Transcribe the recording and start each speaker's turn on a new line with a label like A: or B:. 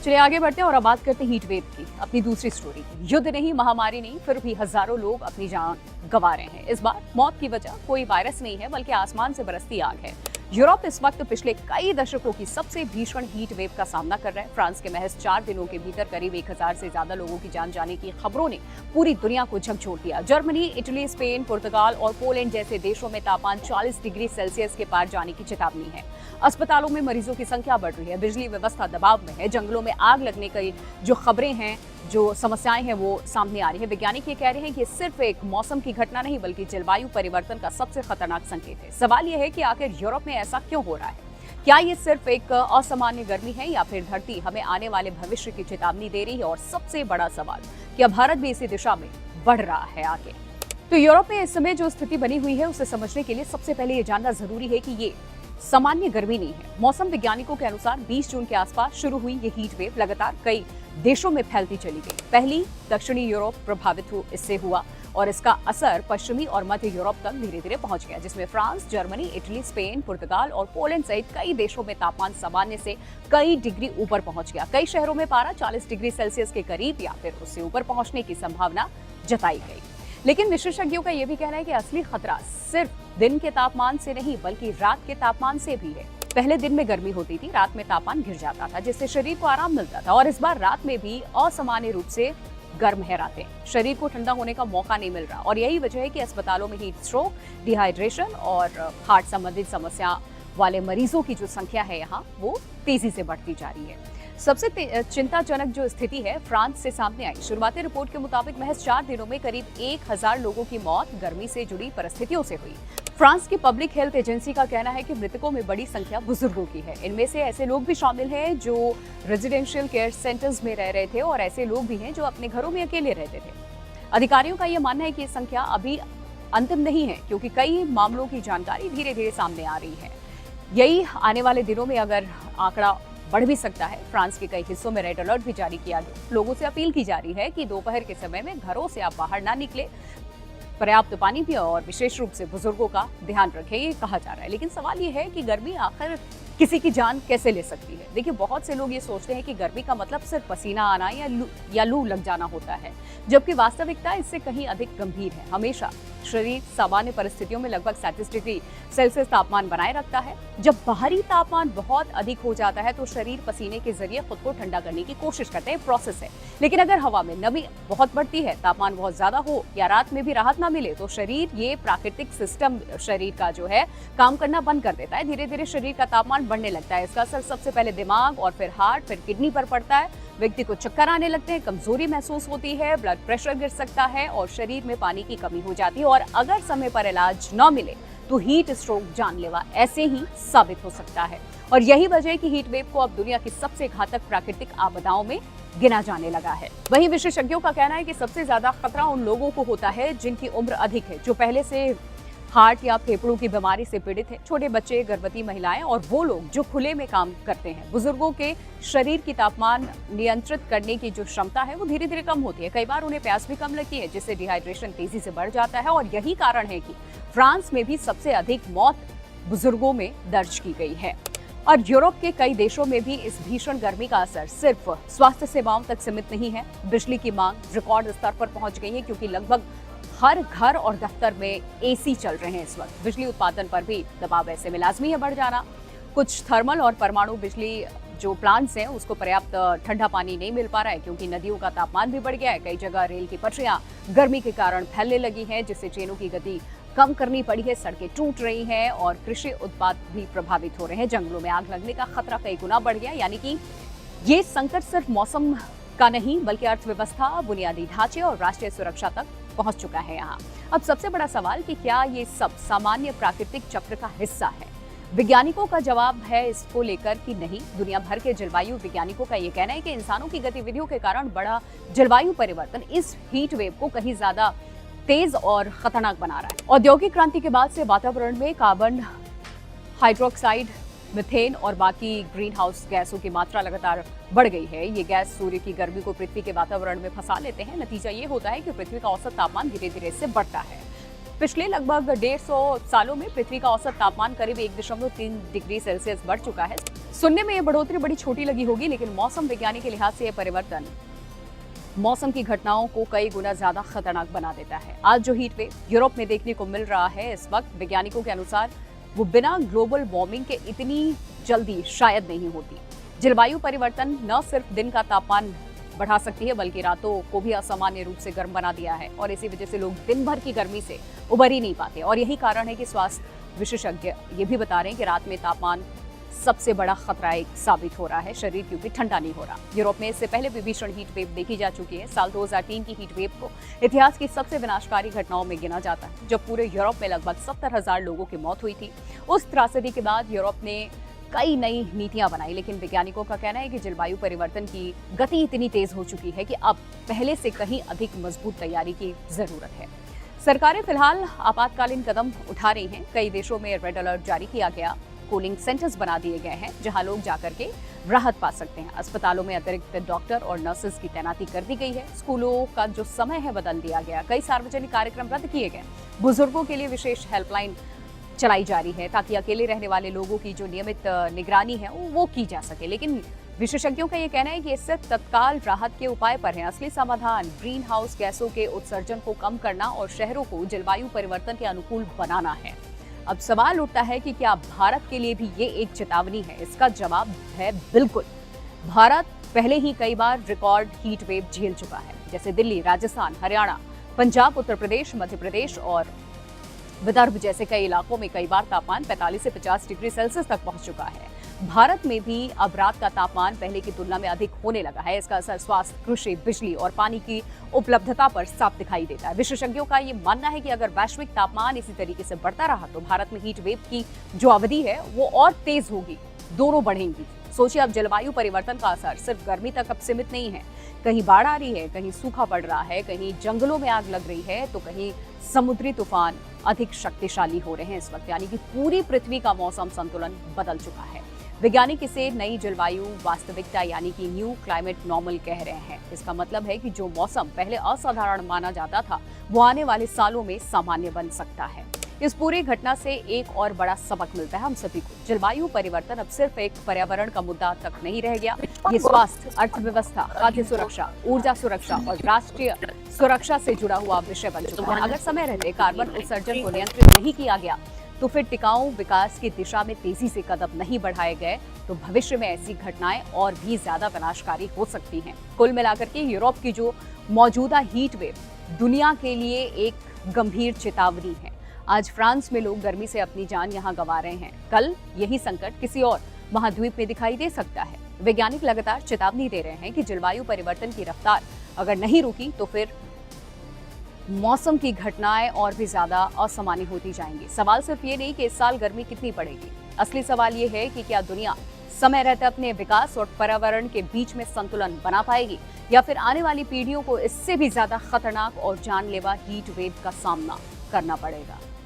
A: चलिए आगे बढ़ते हैं और अब बात करते हैं हीट वेव की, अपनी दूसरी स्टोरी की। युद्ध नहीं, महामारी नहीं, फिर भी हजारों लोग अपनी जान गंवा रहे हैं। इस बार मौत की वजह कोई वायरस नहीं है, बल्कि आसमान से बरसती आग है। यूरोप इस वक्त पिछले कई दशकों की सबसे भीषण हीट वेव का सामना कर रहा है। फ्रांस के महज 4 दिनों के भीतर करीब 1000 से ज्यादा लोगों की जान जाने की खबरों ने पूरी दुनिया को झकझोर दिया। जर्मनी, इटली, स्पेन, पुर्तगाल और पोलैंड जैसे देशों में तापमान 40 डिग्री सेल्सियस के पार जाने की चेतावनी है। अस्पतालों में मरीजों की संख्या बढ़ रही है, बिजली व्यवस्था दबाव में है, जंगलों में आग लगने की जो खबरें हैं, जो समस्याएं हैं वो सामने आ रही है। वैज्ञानिक ये कह रहे हैं कि सिर्फ एक मौसम की घटना नहीं, बल्कि जलवायु परिवर्तन का सबसे खतरनाक संकेत है। सवाल यह है कि आखिर यूरोप में ऐसा क्यों हो रहा है? क्या ये सिर्फ एक असामान्य गर्मी है या फिर धरती हमें आने वाले भविष्य की चेतावनी दे रही है? और सबसे बड़ा सवाल, क्या भारत भी इसी दिशा में बढ़ रहा है आगे? तो यूरोप में इस समय जो स्थिति बनी हुई है उसे समझने के लिए सबसे पहले ये जानना जरूरी है कि ये सामान्य गर्मी नहीं है। मौसम वैज्ञानिकों के अनुसार 20 जून के आसपास शुरू हुई ये हीट वेव लगातार कई देशों में फैलती चली गई। पहली दक्षिणी यूरोप प्रभावित इससे हुआ और इसका असर पश्चिमी और मध्य यूरोप तक धीरे धीरे पहुंच गया, जिसमें फ्रांस, जर्मनी, इटली, स्पेन, पुर्तगाल और पोलैंड सहित कई देशों में तापमान सामान्य से कई डिग्री ऊपर पहुंच गया। कई शहरों में पारा 40 डिग्री सेल्सियस के करीब या फिर उससे ऊपर पहुंचने की संभावना जताई गई। लेकिन विशेषज्ञों का यह भी कहना है कि असली खतरा सिर्फ दिन के तापमान से नहीं, बल्कि रात के तापमान से भी है। पहले दिन में गर्मी होती थी, रात में तापमान गिर जाता था, जिससे शरीर को आराम मिलता था। और इस बार रात में भी असामान्य रूप से गर्म है रातें, शरीर को ठंडा होने का मौका नहीं मिल रहा। और यही वजह है कि अस्पतालों में हीट स्ट्रोक, डिहाइड्रेशन और हार्ट संबंधित समस्या वाले मरीजों की जो संख्या है यहाँ वो तेजी से बढ़ती जा रही है। सबसे चिंताजनक जो स्थिति है फ्रांस से सामने आई। शुरुआती रिपोर्ट के मुताबिक महज 4 दिनों में करीब 1000 लोगों की मौत गर्मी से जुड़ी परिस्थितियों से हुई। फ्रांस की पब्लिक हेल्थ एजेंसी का कहना है कि मृतकों में बड़ी संख्या बुजुर्गों की है। इनमें से ऐसे लोग भी शामिल हैं जो रेजिडेंशियल केयर सेंटर्स में रह रहे थे और ऐसे लोग भी हैं जो अपने घरों में अकेले रहते थे। अधिकारियों का यह मानना है कि ये संख्या अभी अंतिम नहीं है, क्योंकि कई मामलों की जानकारी धीरे धीरे सामने आ रही है। यही आने वाले दिनों में अगर आंकड़ा बढ़ भी सकता है। फ्रांस के कई हिस्सों में रेड अलर्ट भी जारी किया गया। लोगों से अपील की जा रही है कि दोपहर के समय में घरों से आप बाहर ना निकले, पर्याप्त पानी पिए और विशेष रूप से बुजुर्गों का ध्यान रखें, ये कहा जा रहा है। लेकिन सवाल ये है कि गर्मी आखिर किसी की जान कैसे ले सकती है? देखिए, बहुत से लोग ये सोचते हैं कि गर्मी का मतलब सिर्फ पसीना आना या लू लग जाना होता है, जबकि वास्तविकता इससे कहीं अधिक गंभीर है। हमेशा शरीर सामान्य परिस्थितियों में लगभग 37 डिग्री सेल्सियस तापमान बनाए रखता है। जब बाहरी तापमान बहुत अधिक हो जाता है तो शरीर पसीने के जरिए खुद को ठंडा करने की कोशिश करते हैं, प्रोसेस है। लेकिन अगर हवा में नमी बहुत बढ़ती है, तापमान बहुत ज्यादा हो या रात में भी राहत ना मिले, तो शरीर, ये प्राकृतिक सिस्टम शरीर का जो है काम करना बंद कर देता है। धीरे धीरे शरीर का तापमान बढ़ने लगता है। इसका असर सबसे पहले दिमाग और फिर हार्ट, फिर किडनी पर पड़ता है। व्यक्ति को चक्कर आने लगते हैं, कमजोरी महसूस होती है, ब्लड प्रेशर गिर सकता है और शरीर में पानी की कमी हो जाती है। और अगर समय पर इलाज न मिले तो हीट स्ट्रोक जानलेवा ऐसे ही साबित हो सकता है। और यही वजह है कि हीट वेव को अब दुनिया की सबसे घातक प्राकृतिक आपदाओं में गिना जाने लगा है। वहीं विशेषज्ञों का कहना है कि सबसे ज्यादा खतरा उन लोगों को होता है जिनकी उम्र अधिक है, जो पहले से हार्ट या फेफड़ों की बीमारी से पीड़ित है, छोटे बच्चे, गर्भवती महिलाएं और वो लोग जो खुले में काम करते हैं। बुजुर्गों के शरीर की तापमान नियंत्रित करने की जो क्षमता है वो धीरे धीरे कम होती है। कई बार उन्हें प्यास भी कम लगती है, जिससे डिहाइड्रेशन तेजी से बढ़ जाता है। और यही कारण है कि फ्रांस में भी सबसे अधिक मौत बुजुर्गों में दर्ज की गई है। और यूरोप के कई देशों में भी इस भीषण गर्मी का असर सिर्फ स्वास्थ्य सेवाओं तक सीमित नहीं है। बिजली की मांग रिकॉर्ड स्तर पर पहुंच गई है, क्योंकि लगभग हर घर और दफ्तर में एसी चल रहे हैं इस वक्त। बिजली उत्पादन पर भी दबाव ऐसे में लाजमी है बढ़ जाना। कुछ थर्मल और परमाणु बिजली जो प्लांट्स हैं उसको पर्याप्त ठंडा पानी नहीं मिल पा रहा है, क्योंकि नदियों का तापमान भी बढ़ गया है। कई जगह रेल की पटरियां गर्मी के कारण फैलने लगी हैं, जिससे ट्रेनों की गति कम करनी पड़ी है। सड़कें टूट रही हैं और कृषि उत्पाद भी प्रभावित हो रहे हैं। जंगलों में आग लगने का खतरा कई गुना बढ़ गया। यानी कि ये संकट सिर्फ मौसम का नहीं, बल्कि अर्थव्यवस्था, बुनियादी ढांचे और राष्ट्रीय सुरक्षा तक पहुंच चुका है यहाँ। अब सबसे बड़ा सवाल कि क्या ये सब सामान्य प्राकृतिक चक्र का हिस्सा है? वैज्ञानिकों का जवाब है इसको लेकर कि नहीं। दुनिया भर के जलवायु वैज्ञानिकों का ये कहना है कि इंसानों की गतिविधियों के कारण बड़ा जलवायु परिवर्तन इस हीट वेव को कहीं ज्यादा तेज और खतरनाक बना रहा है। औद्योगिक क्रांति के बाद से वातावरण में कार्बन हाइड्रोक्साइड, मीथेन और बाकी ग्रीन हाउस गैसों की मात्रा लगातार बढ़ गई है। ये गैस सूर्य की गर्मी को पृथ्वी के वातावरण में फंसा लेते हैं। नतीजा ये होता है कि पृथ्वी का औसत तापमान धीरे धीरे इससे बढ़ता है। पिछले लगभग 150 सालों में पृथ्वी का औसत तापमान करीब 1.3 डिग्री सेल्सियस बढ़ चुका है। सुनने में ये बढ़ोतरी बड़ी छोटी लगी होगी, लेकिन मौसम विज्ञानी के लिहाज से यह परिवर्तन मौसम की घटनाओं को कई गुना ज्यादा खतरनाक बना देता है। आज जो हीट वेव यूरोप में देखने को मिल रहा है, इस वक्त वैज्ञानिकों के अनुसार वो बिना ग्लोबल वार्मिंग के इतनी जल्दी शायद नहीं होती। जलवायु परिवर्तन न सिर्फ दिन का तापमान बढ़ा सकती है, बल्कि रातों को भी असामान्य रूप से गर्म बना दिया है और इसी वजह से लोग दिन भर की गर्मी से उबर ही नहीं पाते। और यही कारण है कि स्वास्थ्य विशेषज्ञ ये भी बता रहे हैं कि रात में तापमान सबसे बड़ा खतरा एक साबित हो रहा है शरीर, क्योंकि ठंडा नहीं हो रहा। यूरोप में इससे पहले भी भीषण हीट वेव देखी जा चुकी है। साल 2003 की हीट वेव को इतिहास की सबसे विनाशकारी घटनाओं में गिना जाता है, जब पूरे यूरोप में लगभग 70,000 लोगों की मौत हुई थी। उस त्रासदी के बाद यूरोप ने कई नई नीतियां बनाई, लेकिन वैज्ञानिकों का कहना है कि जलवायु परिवर्तन की गति इतनी तेज हो चुकी है कि अब पहले से कहीं अधिक मजबूत तैयारी की जरूरत है। सरकारें फिलहाल आपातकालीन कदम उठा रही हैं। कई देशों में रेड अलर्ट जारी किया गया, कूलिंग सेंटर्स बना दिए गए हैं जहां लोग जाकर के राहत पा सकते हैं। अस्पतालों में अतिरिक्त डॉक्टर और नर्सेज की तैनाती कर दी गई है। स्कूलों का जो समय है बदल दिया गया। कई सार्वजनिक कार्यक्रम रद्द किए गए। बुजुर्गों के लिए विशेष हेल्पलाइन चलाई जा रही है ताकि अकेले रहने वाले लोगों की जो नियमित निगरानी है वो की जा सके। लेकिन विशेषज्ञों का ये कहना है कि इससे तत्काल राहत के उपाय पर है। असली समाधान ग्रीन हाउस गैसों के उत्सर्जन को कम करना और शहरों को जलवायु परिवर्तन के अनुकूल बनाना है। अब सवाल उठता है कि क्या भारत के लिए भी ये एक चेतावनी है? इसका जवाब है बिल्कुल। भारत पहले ही कई बार रिकॉर्ड हीट वेव झेल चुका है, जैसे दिल्ली, राजस्थान, हरियाणा, पंजाब, उत्तर प्रदेश, मध्य प्रदेश और विदर्भ जैसे कई इलाकों में कई बार तापमान 45 से 50 डिग्री सेल्सियस तक पहुंच चुका है। भारत में भी अब रात का तापमान पहले की तुलना में अधिक होने लगा है। इसका असर स्वास्थ्य, कृषि, बिजली और पानी की उपलब्धता पर साफ दिखाई देता है। विशेषज्ञों का ये मानना है कि अगर वैश्विक तापमान इसी तरीके से बढ़ता रहा तो भारत में हीट वेव की जो अवधि है वो और तेज होगी, दोनों बढ़ेंगी। सोचिए, अब जलवायु परिवर्तन का असर सिर्फ गर्मी तक अब सीमित नहीं है। कहीं बाढ़ आ रही है, कहीं सूखा पड़ रहा है, कहीं जंगलों में आग लग रही है, तो कहीं समुद्री तूफान अधिक शक्तिशाली हो रहे हैं इस वक्त। यानी कि पूरी पृथ्वी का मौसम संतुलन बदल चुका है। वैज्ञानिक इसे नई जलवायु वास्तविकता यानी कि न्यू क्लाइमेट नॉर्मल कह रहे हैं। इसका मतलब है कि जो मौसम पहले असाधारण माना जाता था वो आने वाले सालों में सामान्य बन सकता है। इस पूरी घटना से एक और बड़ा सबक मिलता है हम सभी को। जलवायु परिवर्तन अब सिर्फ एक पर्यावरण का मुद्दा तक नहीं रह गया। ये स्वास्थ्य, अर्थव्यवस्था, खाद्य सुरक्षा, ऊर्जा सुरक्षा और राष्ट्रीय सुरक्षा से जुड़ा हुआ विषय बन चुका है। अगर समय रहते कार्बन उत्सर्जन को नियंत्रित नहीं किया गया तो फिर टिकाऊ विकास की दिशा में तेजी से कदम नहीं बढ़ाए गए तो भविष्य में ऐसी घटनाएं और भी ज्यादा विनाशकारी हो सकती हैं। कुल मिलाकर के यूरोप की जो मौजूदा हीट वेव दुनिया के लिए एक गंभीर चेतावनी है। आज फ्रांस में लोग गर्मी से अपनी जान यहां गंवा रहे हैं। कल यही संकट किसी और महाद्वीप में दिखाई दे सकता है। वैज्ञानिक लगातार चेतावनी दे रहे हैं कि जलवायु परिवर्तन की रफ्तार अगर नहीं रुकी तो फिर मौसम की घटनाएं और भी ज्यादा असामान्य होती जाएंगी। सवाल सिर्फ ये नहीं कि इस साल गर्मी कितनी पड़ेगी, असली सवाल ये है कि क्या दुनिया समय रहते अपने विकास और पर्यावरण के बीच में संतुलन बना पाएगी या फिर आने वाली पीढ़ियों को इससे भी ज्यादा खतरनाक और जानलेवा हीट वेव का सामना करना पड़ेगा।